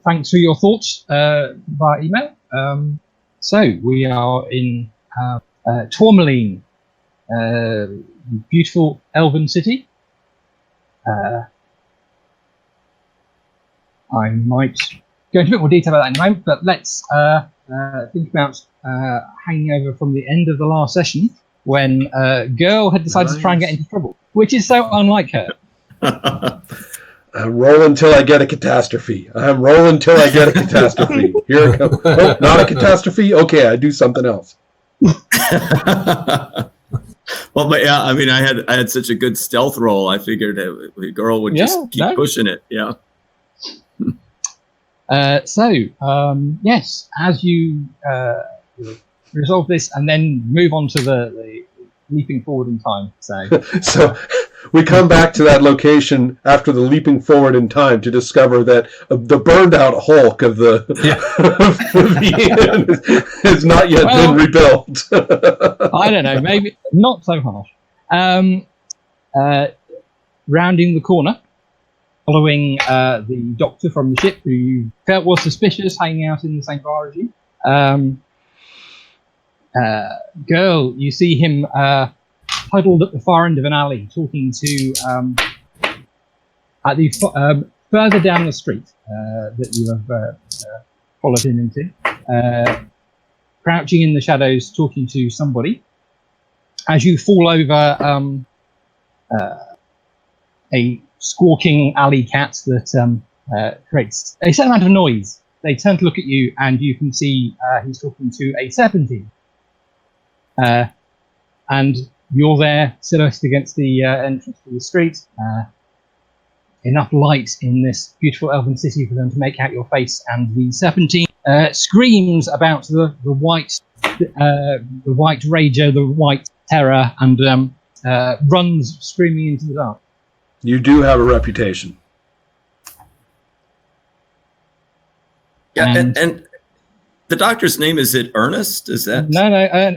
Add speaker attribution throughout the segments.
Speaker 1: thanks for your thoughts via email. So we are in Tourmaline, beautiful elven city. I might go into a bit more detail about that in a moment, but let's think about hanging over from the end of the last session when Grrl had decided to try and get into trouble, which is so unlike her.
Speaker 2: I'm rolling till I get a catastrophe. I'm rolling till I get a catastrophe. Here it comes. Oh, not a catastrophe? Okay, I do something else.
Speaker 3: Well, but yeah, I mean, I had such a good stealth roll. I figured the Grrl would just keep pushing it. Yeah.
Speaker 1: Yes, as you resolve this and then move on to the leaping forward in time. So
Speaker 2: we come back to that location after the leaping forward in time to discover that the burned out Hulk of the has not yet been rebuilt.
Speaker 1: I don't know, maybe not so harsh. Rounding the corner, following the doctor from the ship who you felt was suspicious hanging out in the same bar as you. Grrl, you see him huddled at the far end of an alley talking to at the further down the street that you have followed him into, crouching in the shadows talking to somebody as you fall over a squawking alley cat that creates a certain amount of noise. They turn to look at you and you can see he's talking to a serpentine. And you're there, silhouetted against the entrance to the street. Enough light in this beautiful elven city for them to make out your face, and the serpentine screams about the white rager, the white terror, and runs screaming into the dark.
Speaker 2: You do have a reputation.
Speaker 3: Yeah, and the doctor's name, is it Ernest? Is that
Speaker 1: no? I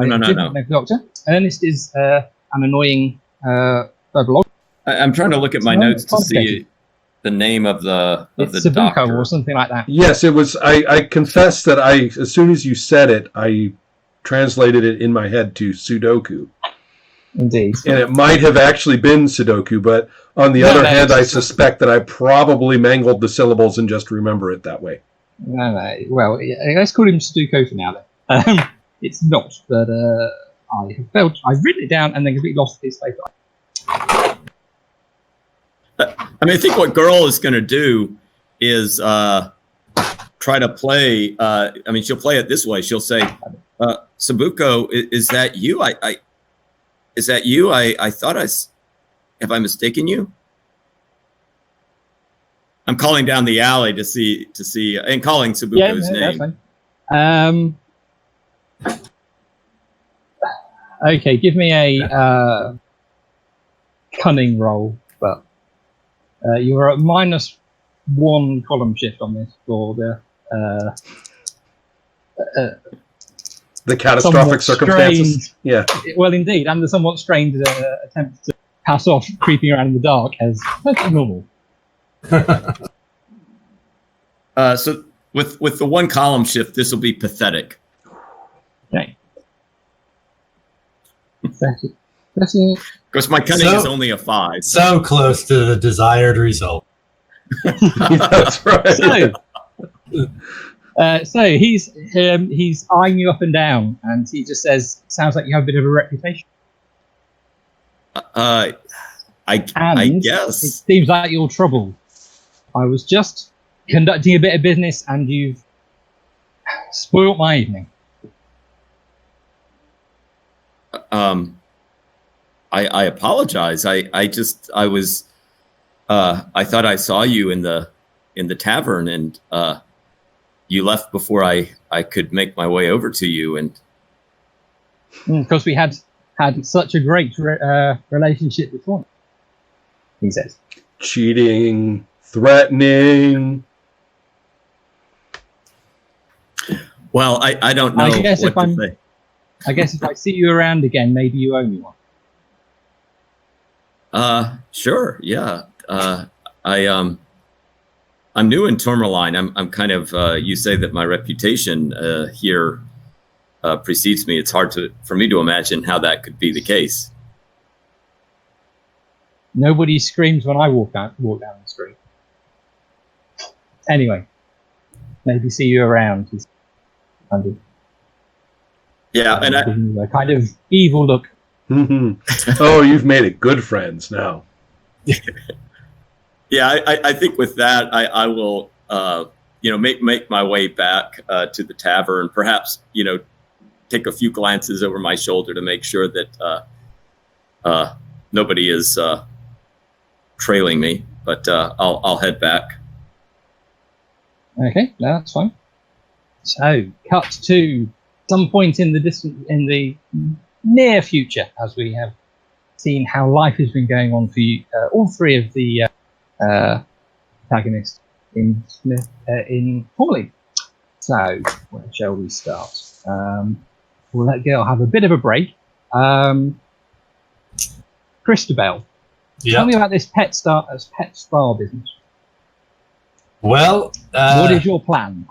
Speaker 3: no.
Speaker 1: know the doctor. Ernest is an annoying verbal.
Speaker 3: I'm trying to look at my notes to see the name of the doctor
Speaker 1: or something like that.
Speaker 2: Yes, it was. I confess that as soon as you said it, I translated it in my head to Sudoku.
Speaker 1: Indeed.
Speaker 2: And it might have actually been Sudoku, but on the other hand, I suspect that I probably mangled the syllables and just remember it that way.
Speaker 1: No. Well, let's call him Sudoku for now then. It's not, but I've written it down and then completely lost his face.
Speaker 3: I mean, I think what Grrl is going to do is try to play. I mean, she'll play it this way. She'll say, "Sabuko, is that you? Is that you? I thought have I mistaken you? I'm calling down the alley to see, and calling Sabuko's name."
Speaker 1: That's fine. Okay, give me a cunning roll, but you're at -1 column shift on this for
Speaker 2: the catastrophic circumstances.
Speaker 1: Strange,
Speaker 2: yeah.
Speaker 1: Well, indeed, and the somewhat strange attempt to pass off creeping around in the dark as perfectly normal.
Speaker 3: So with the 1 column shift, this will be pathetic.
Speaker 1: Okay.
Speaker 3: Of course, my cunning is only a 5.
Speaker 4: So close to the desired result.
Speaker 2: That's right.
Speaker 1: So he's eyeing you up and down, and he just says, "Sounds like you have a bit of a reputation."
Speaker 3: I guess
Speaker 1: it seems like you're trouble. I was just conducting a bit of business, and you've spoilt my evening.
Speaker 3: I apologize. I thought I saw you in the tavern, and you left before I could make my way over to you, and
Speaker 1: because we had such a great relationship before, he says.
Speaker 2: Cheating, threatening.
Speaker 3: Well, I don't know what to say.
Speaker 1: I guess if I see you around again, maybe you owe me one.
Speaker 3: Sure, yeah. I'm new in Tourmaline. I'm kind of. You say that my reputation here precedes me. It's hard for me to imagine how that could be the case.
Speaker 1: Nobody screams when I walk down the street. Anyway, maybe see you around.
Speaker 3: Yeah, and
Speaker 1: a kind of evil look.
Speaker 2: Oh, you've made it good friends now.
Speaker 3: Yeah, I think with that, I will, make my way back to the tavern. Perhaps, take a few glances over my shoulder to make sure that nobody is trailing me. But I'll head back.
Speaker 1: Okay, no, that's fine. So, cut to some point in the near future, as we have seen how life has been going on for you, all three of the protagonists in Tourmaline. So, where shall we start? We'll let Grrl have a bit of a break. Christabelle, tell me about this pet spa business.
Speaker 4: Well,
Speaker 1: what is your plan?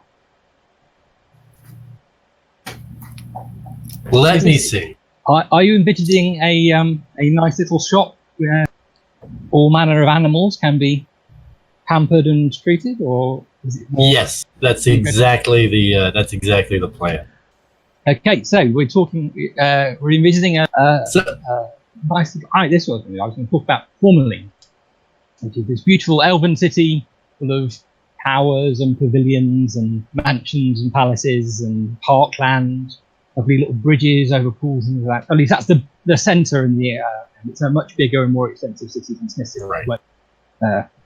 Speaker 4: Let me see.
Speaker 1: Are you envisioning a nice little shop where all manner of animals can be pampered and treated, or is it more?
Speaker 4: Yes, that's exactly the plan.
Speaker 1: Okay, so we're talking. We're envisioning a nice. This was I was going to talk about Tourmaline, which is this beautiful elven city full of towers and pavilions and mansions and palaces and parkland, lovely little bridges over pools and that. At least that's the centre in the and it's a much bigger and more extensive city than Smithfield,
Speaker 4: Right.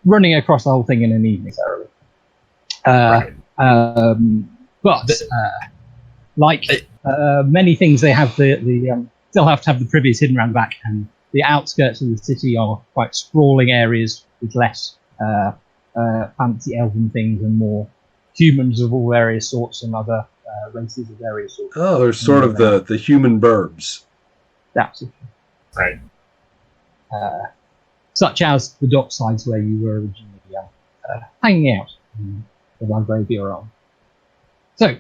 Speaker 1: Running across the whole thing in an evening, necessarily. But like many things, they have the still have to have the privies hidden around the back, and the outskirts of the city are quite sprawling areas with less fancy elven things and more humans of all various sorts and other races of various sorts.
Speaker 2: Oh, there's sort of the human burbs.
Speaker 1: That's it.
Speaker 4: Right.
Speaker 1: Such as the docksides where you were originally hanging out in the library of your own. So,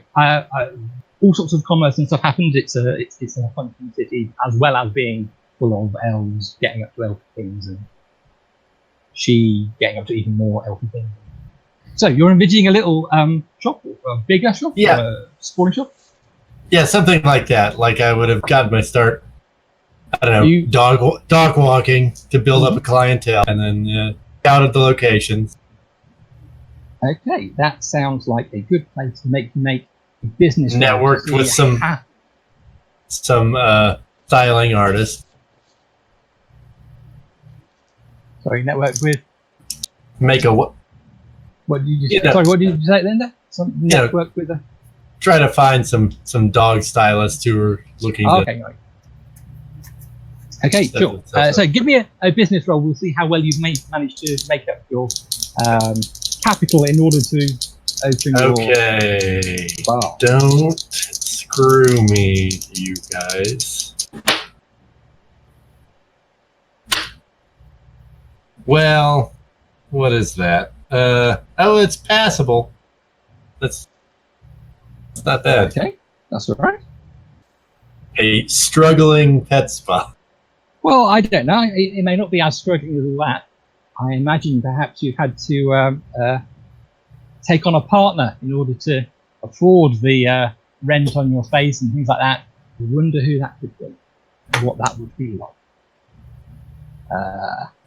Speaker 1: all sorts of commerce and stuff happens. It's a functioning city, as well as being full of elves getting up to elf things, and she getting up to even more elfy things. So, you're envisioning a little shop, a bigger shop,
Speaker 4: yeah,
Speaker 1: a sprawling shop.
Speaker 4: Yeah, something like that. Like I would have gotten my start. I don't know, dog walking to build up a clientele, and then out at the locations.
Speaker 1: Okay, that sounds like a good place to make a business.
Speaker 4: Networked with some styling artists.
Speaker 1: Sorry, networked with.
Speaker 4: Make a what?
Speaker 1: What did you say? Sorry, what did you say, Linda? Some network with a.
Speaker 4: Try to find some dog stylists who are looking.
Speaker 1: Okay, right. Okay, sure. So give me a business roll. We'll see how well you've managed to make up your capital in order to open your bar.
Speaker 4: Don't screw me, you guys. Well, what is that? It's passable. It's not bad.
Speaker 1: Okay, that's all right.
Speaker 4: A struggling pet spa.
Speaker 1: Well, I don't know. It may not be as struggling as all that. I imagine perhaps you've had to take on a partner in order to afford the rent on your face and things like that. I wonder who that could be and what that would be like.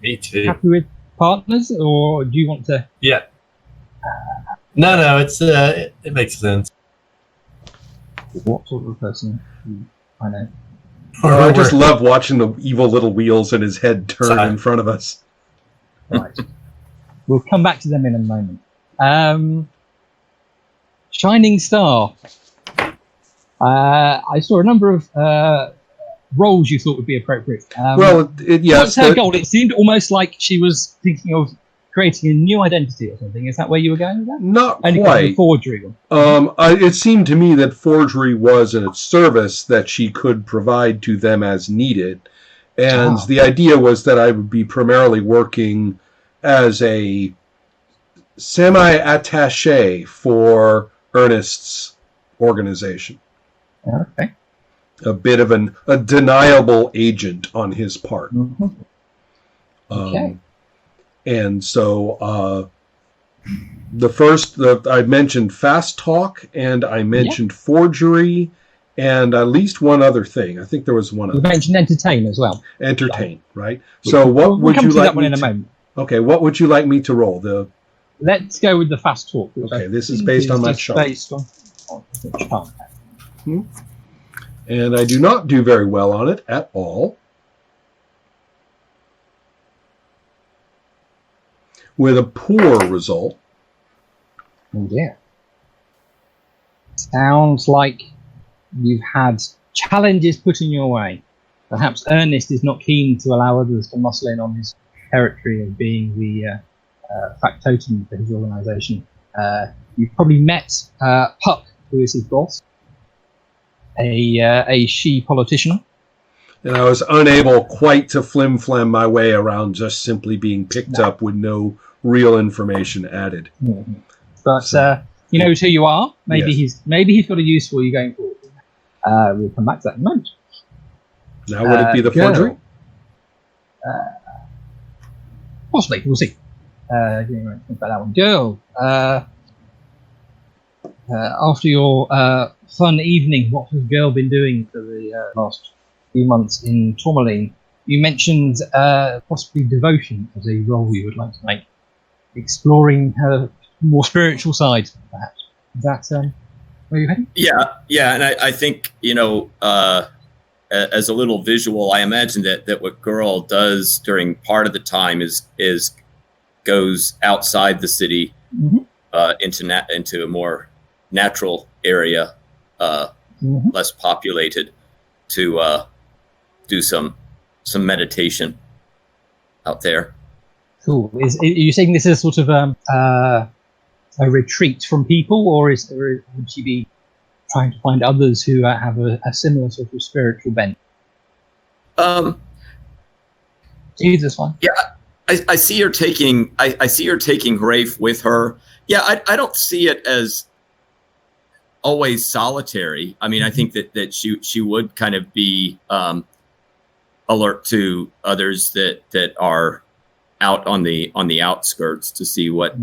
Speaker 4: Me too.
Speaker 1: Happy with partners, or do you want to?
Speaker 4: Yeah. No. It's it makes sense.
Speaker 1: What sort of person? I know.
Speaker 2: I just love watching the evil little wheels in his head turn in front of us.
Speaker 1: Right. We'll come back to them in a moment. Shining Star. I saw a number of roles you thought would be appropriate.
Speaker 2: Yes.
Speaker 1: What's her goal? It seemed almost like she was thinking of creating a new identity or something. Is that where you were going with that?
Speaker 2: Not
Speaker 1: Only
Speaker 2: quite.
Speaker 1: Forgery.
Speaker 2: It seemed to me that forgery was a service that she could provide to them as needed. And the idea was that I would be primarily working as a semi-attaché for Ernest's organization.
Speaker 1: Okay.
Speaker 2: A bit of a deniable agent on his part.
Speaker 1: Mm-hmm. Okay.
Speaker 2: And so I mentioned fast talk, and I mentioned forgery, and at least one other thing. I think there was one other.
Speaker 1: You mentioned entertain as well.
Speaker 2: Entertain, right? So what would you like me
Speaker 1: in a moment.
Speaker 2: Okay, what would you like me to roll?
Speaker 1: Let's go with the fast talk.
Speaker 2: Okay, this is based on my chart.
Speaker 1: Based on the chart.
Speaker 2: And I do not do very well on it at all. With a poor result.
Speaker 1: Oh dear. Sounds like you've had challenges put in your way. Perhaps Ernest is not keen to allow others to muscle in on his territory of being the factotum for his organisation. You've probably met Puck, who is his boss, a she politician.
Speaker 2: And I was unable quite to flim-flam my way around just simply being picked up with no real information added.
Speaker 1: Mm-hmm. But he knows who you are. Maybe he's got a use for you going forward. We'll come back to that in a moment.
Speaker 2: Now would it be the forgery?
Speaker 1: Possibly, we'll see. Think about that one. Girl, after your fun evening, what has Girl been doing for the last few months in Tourmaline? You mentioned possibly devotion as a role you would like to make, exploring her more spiritual side, perhaps. Is that where you're heading?
Speaker 3: Yeah, and I think, as a little visual, I imagine that what Grrl does during part of the time is goes outside the city, into a more natural area, less populated, to do some meditation out there.
Speaker 1: Cool. Are you saying this is sort of a retreat from people, or would she be trying to find others who have a similar sort of spiritual bent? Either's fine.
Speaker 3: Yeah, I see her taking. I see her taking Rafe with her. Yeah, I don't see it as always solitary. I mean, I think that she would kind of be alert to others that are out on the outskirts to see what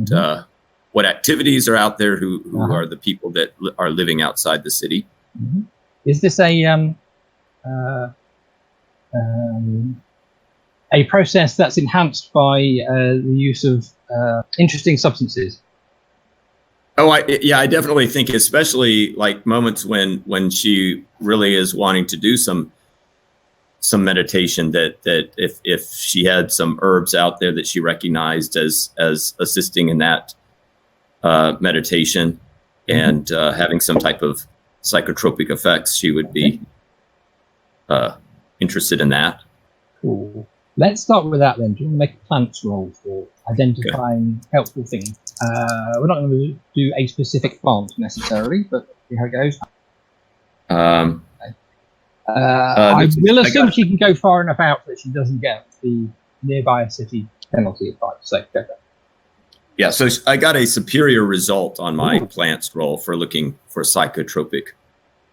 Speaker 3: activities are out there, who are the people that are living outside the city.
Speaker 1: Mm-hmm. Is this a process that's enhanced by the use of interesting substances?
Speaker 3: Oh, I definitely think, especially like moments when she really is wanting to do some meditation, that if she had some herbs out there that she recognized as assisting in that meditation and having some type of psychotropic effects, she would be interested in that.
Speaker 1: Cool. Let's start with that then. Do you want to make a plants roll for identifying helpful things? We're not going to do a specific plant necessarily, but see how it goes. I will assume she can go far enough out that she doesn't get the nearby a city penalty of 5. So go for it.
Speaker 3: Yeah, so I got a superior result on my plants roll for looking for psychotropic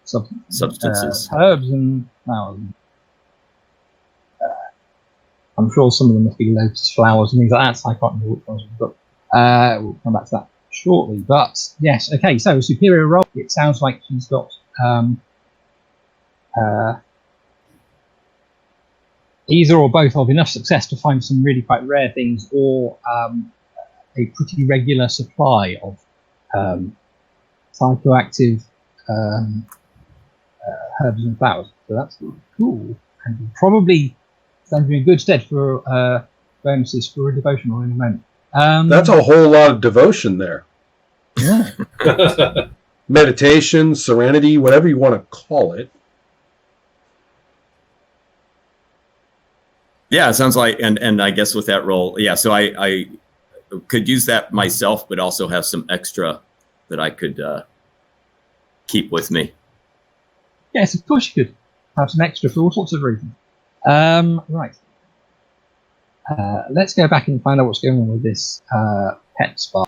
Speaker 3: substances.
Speaker 1: Herbs and flowers. I'm sure some of them must be lotus flowers and things like that, so I can't remember which ones we've got. We'll come back to that shortly. But yes, okay, so superior roll. It sounds like she's got either or both of enough success to find some really quite rare things, or a pretty regular supply of psychoactive herbs and flowers. So that's cool, and probably stands in good stead for bonuses for a devotional in a moment.
Speaker 2: That's a whole lot of devotion there.
Speaker 1: Yeah.
Speaker 2: Meditation, serenity, whatever you want to call it.
Speaker 3: Yeah, it sounds like, and I guess with that roll, yeah, so I could use that myself, but also have some extra that I could keep with me.
Speaker 1: Yes, of course you could have some extra for all sorts of reasons. Right. Let's go back and find out what's going on with this pet spa.